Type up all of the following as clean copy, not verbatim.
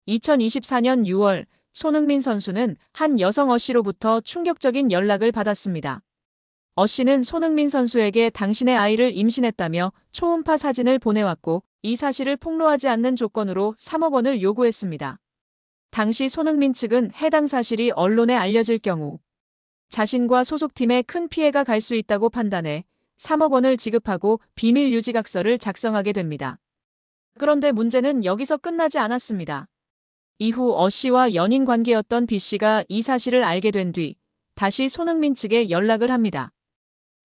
2024년 6월 손흥민 선수는 한 여성 씨로부터 충격적인 연락을 받았습니다. 씨는 손흥민 선수에게 당신의 아이를 임신했다며 초음파 사진을 보내왔고 이 사실을 폭로하지 않는 조건으로 3억 원을 요구했습니다. 당시 손흥민 측은 해당 사실이 언론에 알려질 경우 자신과 소속팀에 큰 피해가 갈 수 있다고 판단해 3억 원을 지급하고 비밀 유지각서를 작성하게 됩니다. 그런데 문제는 여기서 끝나지 않았습니다. 이후 씨와 연인 관계였던 B씨가 이 사실을 알게 된 뒤 다시 손흥민 측에 연락을 합니다.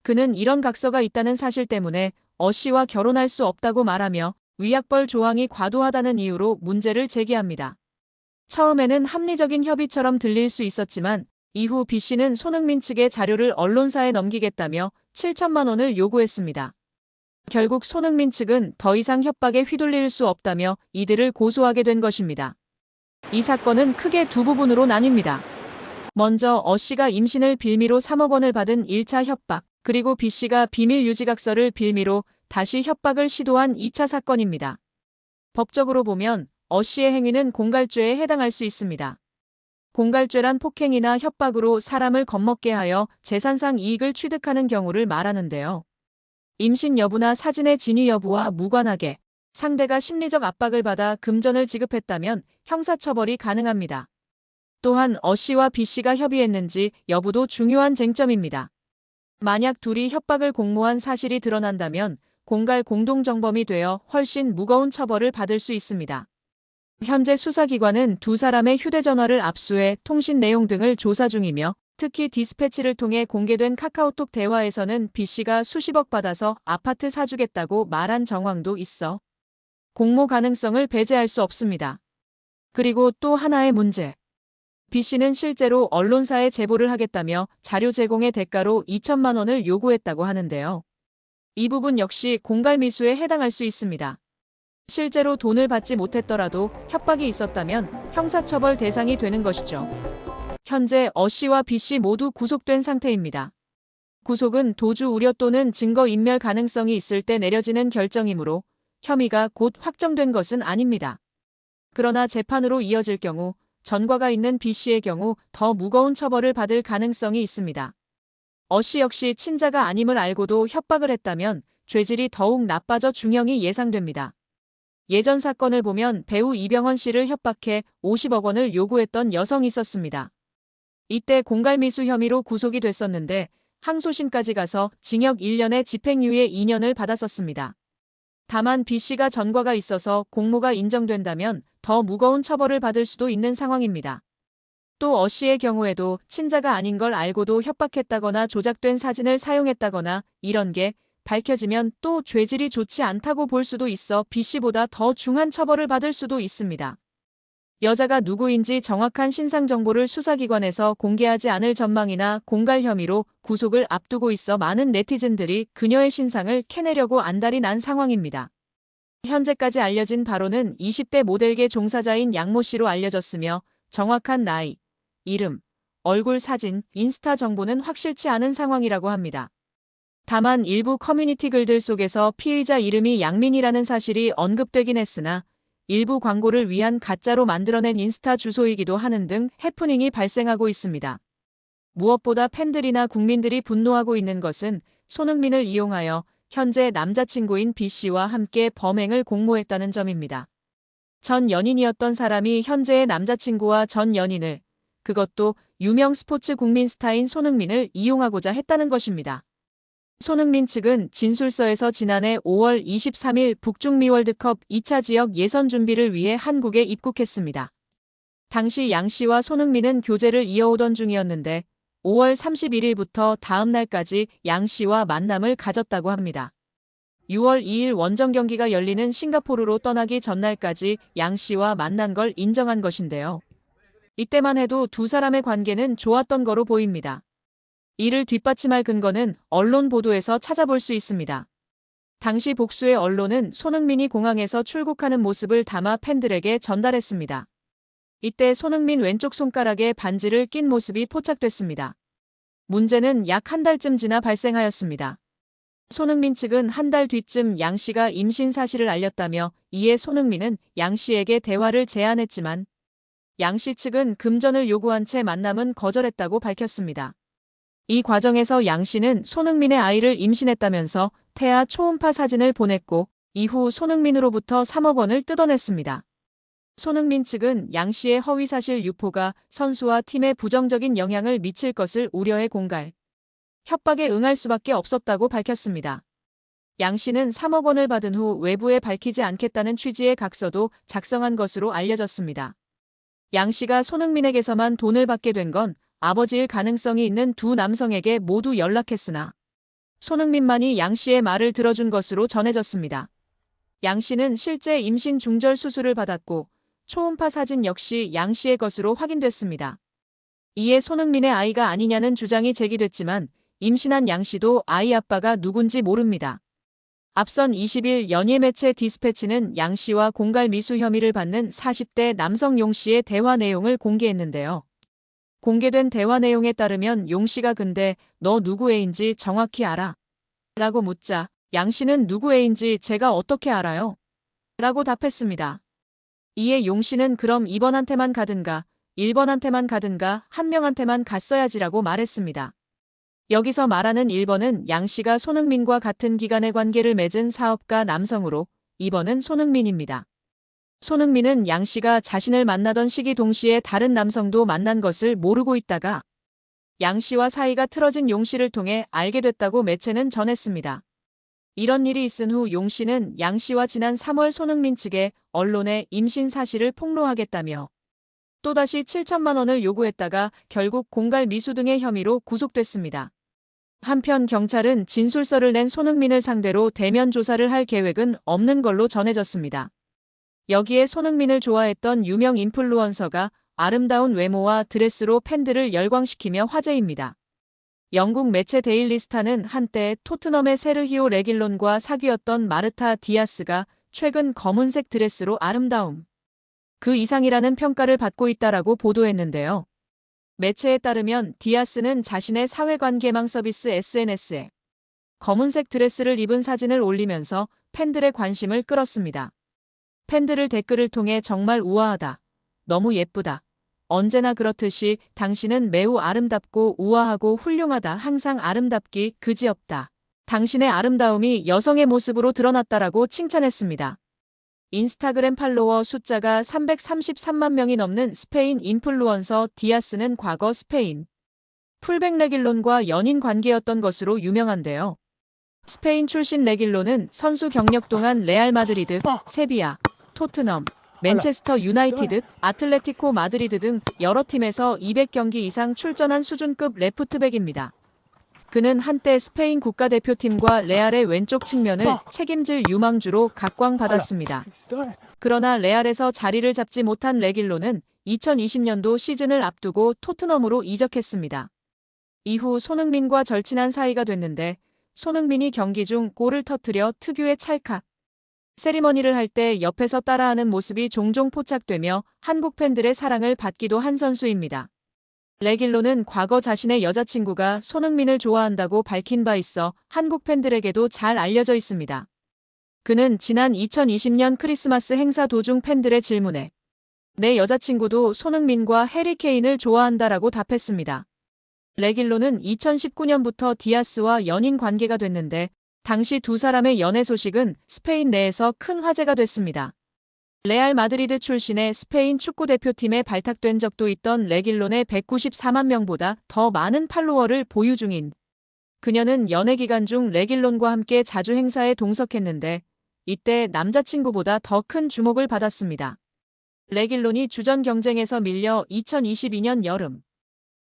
그는 이런 각서가 있다는 사실 때문에 씨와 결혼할 수 없다고 말하며 위약벌 조항이 과도하다는 이유로 문제를 제기합니다. 처음에는 합리적인 협의처럼 들릴 수 있었지만 이후 B씨는 손흥민 측의 자료를 언론사에 넘기겠다며 7천만 원을 요구했습니다. 결국 손흥민 측은 더 이상 협박에 휘둘릴 수 없다며 이들을 고소하게 된 것입니다. 이 사건은 크게 두 부분으로 나뉩니다. 먼저 씨가 임신을 빌미로 3억 원을 받은 1차 협박, 그리고 B씨가 비밀 유지각서를 빌미로 다시 협박을 시도한 2차 사건입니다. 법적으로 보면 씨의 행위는 공갈죄에 해당할 수 있습니다. 공갈죄란 폭행이나 협박으로 사람을 겁먹게 하여 재산상 이익을 취득하는 경우를 말하는데요. 임신 여부나 사진의 진위 여부와 무관하게 상대가 심리적 압박을 받아 금전을 지급했다면 형사처벌이 가능합니다. 또한 씨와 B씨가 협의했는지 여부도 중요한 쟁점입니다. 만약 둘이 협박을 공모한 사실이 드러난다면 공갈 공동정범이 되어 훨씬 무거운 처벌을 받을 수 있습니다. 현재 수사기관은 두 사람의 휴대전화를 압수해 통신 내용 등을 조사 중이며 특히 디스패치를 통해 공개된 카카오톡 대화에서는 B씨가 수십억 받아서 아파트 사주겠다고 말한 정황도 있어 공모 가능성을 배제할 수 없습니다. 그리고 또 하나의 문제. B씨는 실제로 언론사에 제보를 하겠다며 자료 제공의 대가로 2천만 원을 요구했다고 하는데요. 이 부분 역시 공갈미수에 해당할 수 있습니다. 실제로 돈을 받지 못했더라도 협박이 있었다면 형사처벌 대상이 되는 것이죠. 현재 씨와 B씨 모두 구속된 상태입니다. 구속은 도주 우려 또는 증거인멸 가능성이 있을 때 내려지는 결정이므로 혐의가 곧 확정된 것은 아닙니다. 그러나 재판으로 이어질 경우 전과가 있는 B씨의 경우 더 무거운 처벌을 받을 가능성이 있습니다. 씨 역시 친자가 아님을 알고도 협박을 했다면 죄질이 더욱 나빠져 중형이 예상됩니다. 예전 사건을 보면 배우 이병헌 씨를 협박해 50억 원을 요구했던 여성이 있었습니다. 이때 공갈미수 혐의로 구속이 됐었는데 항소심까지 가서 징역 1년에 집행유예 2년을 받았었습니다. 다만 B씨가 전과가 있어서 공모가 인정된다면 더 무거운 처벌을 받을 수도 있는 상황입니다. 또 씨의 경우에도 친자가 아닌 걸 알고도 협박했다거나 조작된 사진을 사용했다거나 이런 게 밝혀지면 또 죄질이 좋지 않다고 볼 수도 있어 B씨보다 더 중한 처벌을 받을 수도 있습니다. 여자가 누구인지 정확한 신상 정보를 수사기관에서 공개하지 않을 전망이나 공갈 혐의로 구속을 앞두고 있어 많은 네티즌들이 그녀의 신상을 캐내려고 안달이 난 상황입니다. 현재까지 알려진 바로는 20대 모델계 종사자인 양모 씨로 알려졌으며 정확한 나이, 이름, 얼굴 사진, 인스타 정보는 확실치 않은 상황이라고 합니다. 다만 일부 커뮤니티 글들 속에서 피의자 이름이 양민이라는 사실이 언급되긴 했으나 일부 광고를 위한 가짜로 만들어낸 인스타 주소이기도 하는 등 해프닝이 발생하고 있습니다. 무엇보다 팬들이나 국민들이 분노하고 있는 것은 손흥민을 이용하여 현재 남자친구인 B씨와 함께 범행을 공모했다는 점입니다. 전 연인이었던 사람이 현재의 남자친구와 전 연인을, 그것도 유명 스포츠 국민 스타인 손흥민을 이용하고자 했다는 것입니다. 손흥민 측은 진술서에서 지난해 5월 23일 북중미 월드컵 2차 지역 예선 준비를 위해 한국에 입국했습니다. 당시 양 씨와 손흥민은 교제를 이어오던 중이었는데 5월 31일부터 다음 날까지 양 씨와 만남을 가졌다고 합니다. 6월 2일 원정 경기가 열리는 싱가포르로 떠나기 전날까지 양 씨와 만난 걸 인정한 것인데요. 이때만 해도 두 사람의 관계는 좋았던 거로 보입니다. 이를 뒷받침할 근거는 언론 보도에서 찾아볼 수 있습니다. 당시 복수의 언론은 손흥민이 공항에서 출국하는 모습을 담아 팬들에게 전달했습니다. 이때 손흥민 왼쪽 손가락에 반지를 낀 모습이 포착됐습니다. 문제는 약 한 달쯤 지나 발생하였습니다. 손흥민 측은 한 달 뒤쯤 양 씨가 임신 사실을 알렸다며 이에 손흥민은 양 씨에게 대화를 제안했지만 양 씨 측은 금전을 요구한 채 만남은 거절했다고 밝혔습니다. 이 과정에서 양 씨는 손흥민의 아이를 임신했다면서 태아 초음파 사진을 보냈고 이후 손흥민으로부터 3억 원을 뜯어냈습니다. 손흥민 측은 양 씨의 허위사실 유포가 선수와 팀에 부정적인 영향을 미칠 것을 우려해 공갈, 협박에 응할 수밖에 없었다고 밝혔습니다. 양 씨는 3억 원을 받은 후 외부에 밝히지 않겠다는 취지의 각서도 작성한 것으로 알려졌습니다. 양 씨가 손흥민에게서만 돈을 받게 된 건 아버지일 가능성이 있는 두 남성에게 모두 연락했으나 손흥민만이 양 씨의 말을 들어준 것으로 전해졌습니다. 양 씨는 실제 임신 중절 수술을 받았고 초음파 사진 역시 양 씨의 것으로 확인됐습니다. 이에 손흥민의 아이가 아니냐는 주장이 제기됐지만 임신한 양 씨도 아이 아빠가 누군지 모릅니다. 앞선 20일 연예 매체 디스패치는 양 씨와 공갈 미수 혐의를 받는 40대 남성 용 씨의 대화 내용을 공개했는데요. 공개된 대화 내용에 따르면 용 씨가 근데 너 누구 애인지 정확히 알아? 라고 묻자 양 씨는 누구 애인지 제가 어떻게 알아요? 라고 답했습니다. 이에 용 씨는 그럼 2번한테만 가든가 1번한테만 가든가 한 명한테만 갔어야지라고 말했습니다. 여기서 말하는 1번은 양 씨가 손흥민과 같은 기간의 관계를 맺은 사업가 남성으로 2번은 손흥민입니다. 손흥민은 양 씨가 자신을 만나던 시기 동시에 다른 남성도 만난 것을 모르고 있다가 양 씨와 사이가 틀어진 용 씨를 통해 알게 됐다고 매체는 전했습니다. 이런 일이 있은 후 용 씨는 양 씨와 지난 3월 손흥민 측에 언론에 임신 사실을 폭로하겠다며 또다시 7천만 원을 요구했다가 결국 공갈 미수 등의 혐의로 구속됐습니다. 한편 경찰은 진술서를 낸 손흥민을 상대로 대면 조사를 할 계획은 없는 걸로 전해졌습니다. 여기에 손흥민을 좋아했던 유명 인플루언서가 아름다운 외모와 드레스로 팬들을 열광시키며 화제입니다. 영국 매체 데일리 스타는 한때 토트넘의 세르히오 레길론과 사귀었던 마르타 디아스가 최근 검은색 드레스로 아름다움 그 이상이라는 평가를 받고 있다라고 보도했는데요. 매체에 따르면 디아스는 자신의 사회관계망 서비스 SNS에 검은색 드레스를 입은 사진을 올리면서 팬들의 관심을 끌었습니다. 팬들을 댓글을 통해 정말 우아하다. 너무 예쁘다. 언제나 그렇듯이 당신은 매우 아름답고 우아하고 훌륭하다. 항상 아름답기 그지없다. 당신의 아름다움이 여성의 모습으로 드러났다라고 칭찬했습니다. 인스타그램 팔로워 숫자가 333만 명이 넘는 스페인 인플루언서 디아스는 과거 스페인 풀백 레길론과 연인 관계였던 것으로 유명한데요. 스페인 출신 레길론은 선수 경력 동안 레알 마드리드, 세비야, 토트넘, 맨체스터 유나이티드, 아틀레티코 마드리드 등 여러 팀에서 200경기 이상 출전한 수준급 레프트백입니다. 그는 한때 스페인 국가대표팀과 레알의 왼쪽 측면을 책임질 유망주로 각광받았습니다. 그러나 레알에서 자리를 잡지 못한 레길론은 2020년도 시즌을 앞두고 토트넘으로 이적했습니다. 이후 손흥민과 절친한 사이가 됐는데 손흥민이 경기 중 골을 터뜨려 특유의 찰칵 세리머니를 할 때 옆에서 따라하는 모습이 종종 포착되며 한국 팬들의 사랑을 받기도 한 선수입니다. 레길론은 과거 자신의 여자친구가 손흥민을 좋아한다고 밝힌 바 있어 한국 팬들에게도 잘 알려져 있습니다. 그는 지난 2020년 크리스마스 행사 도중 팬들의 질문에 내 여자친구도 손흥민과 해리 케인을 좋아한다라고 답했습니다. 레길론은 2019년부터 디아스와 연인 관계가 됐는데 당시 두 사람의 연애 소식은 스페인 내에서 큰 화제가 됐습니다. 레알 마드리드 출신의 스페인 축구대표팀에 발탁된 적도 있던 레길론의 194만 명보다 더 많은 팔로워를 보유 중인 그녀는 연애 기간 중 레길론과 함께 자주 행사에 동석했는데 이때 남자친구보다 더 큰 주목을 받았습니다. 레길론이 주전 경쟁에서 밀려 2022년 여름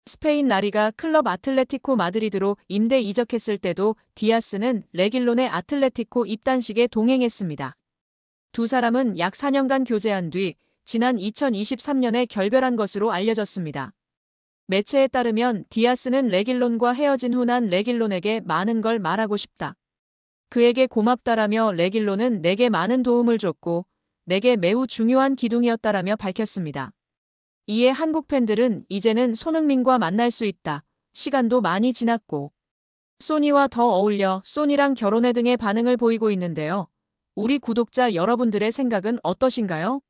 스페인 라리가 클럽 아틀레티코 마드리드로 임대 이적했을 때도 디아스는 레길론의 아틀레티코 입단식에 동행했습니다. 두 사람은 약 4년간 교제한 뒤 지난 2023년에 결별한 것으로 알려졌습니다. 매체에 따르면 디아스는 레길론과 헤어진 후 난 레길론에게 많은 걸 말하고 싶다. 그에게 고맙다라며 레길론은 내게 많은 도움을 줬고 내게 매우 중요한 기둥이었다라며 밝혔습니다. 이에 한국 팬들은 이제는 손흥민과 만날 수 있다. 시간도 많이 지났고 소니와 더 어울려 소니랑 결혼해 등의 반응을 보이고 있는데요. 우리 구독자 여러분들의 생각은 어떠신가요?